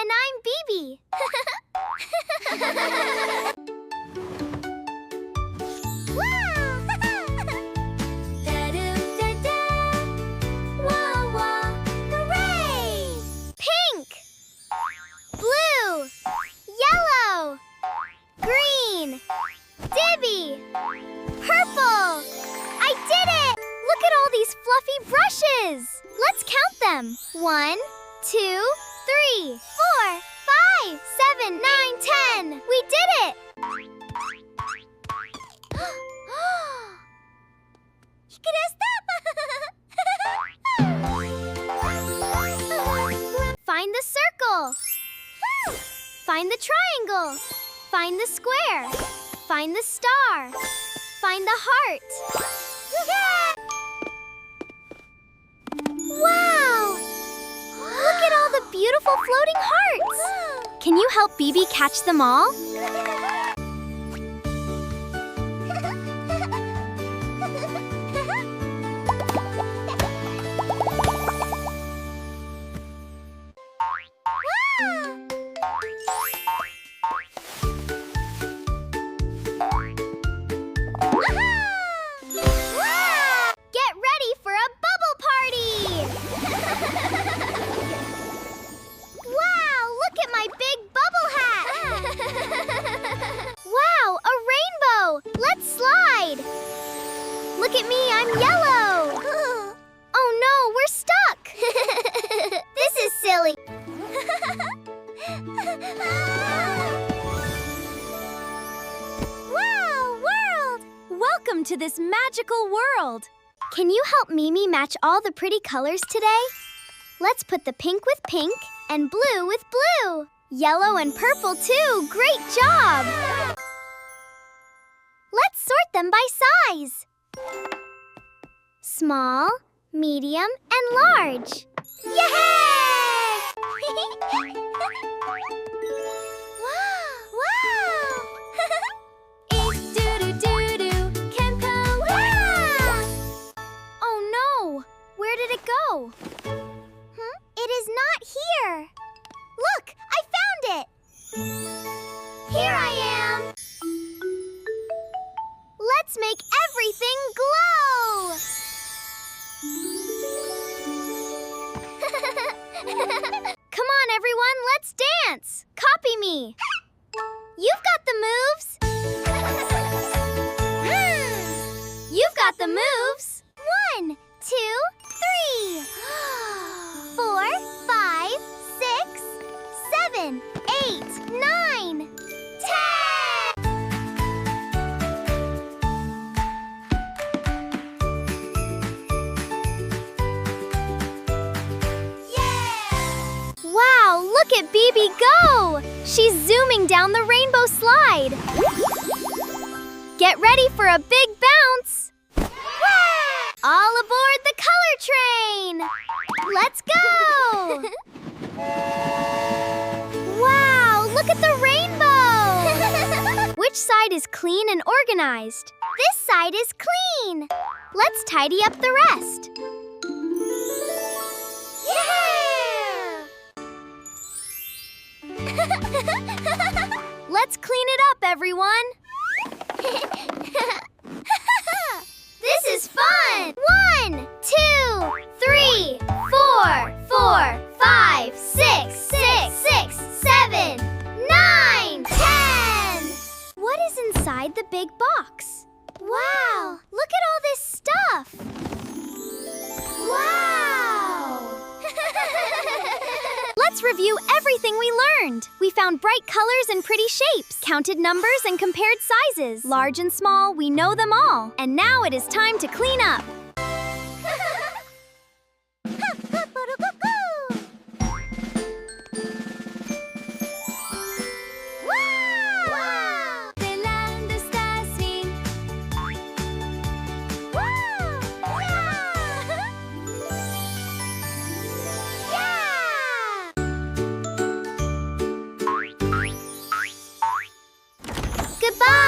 And I'm Bibi. Pink, blue, yellow, green, Bibi, purple. I did it! Look at all these fluffy brushes. Let's count them. 1, 2, 3, 4, 5, 7, 9, 10. We did it! Find the circle. Find the triangle. Find the square. Find the star. Find the heart. Wow! Look at all the beautiful floating hearts. Can you help Bibi catch them all? Look at me, I'm yellow! Oh no, we're stuck! This is silly! Wow, world! Welcome to this magical world! Can you help Mimi match all the pretty colors today? Let's put the pink with pink and blue with blue! Yellow and purple too! Great job! Let's sort them by size! Small, medium, and large. Yay! Wow! It's doo-doo-doo-doo, Kenpo, wow! Oh no! Where did it go? It is not here. Look, I found it! Here I am! Let's make everything glow! Come on, everyone, let's dance! Copy me! You've got the moves! You've got the moves! 1, 2, 3! 4, 5, 6, 7, 8, 9, 10! Wow, look at Bibi go! She's zooming down the rainbow slide. Get ready for a big bounce! All aboard the color train! Let's go! Wow, look at the rainbow! Which side is clean and organized? This side is clean! Let's tidy up the rest. Let's clean it up, everyone! This is fun! 1, 2, 3, 4, 4, 5, 6, 6, 6, 7, 9, 10! What is inside the big box? Wow! Look at all this stuff! Wow! Let's review everything we learned. We found bright colors and pretty shapes, counted numbers and compared sizes. Large and small, we know them all. And now it is time to clean up. Goodbye!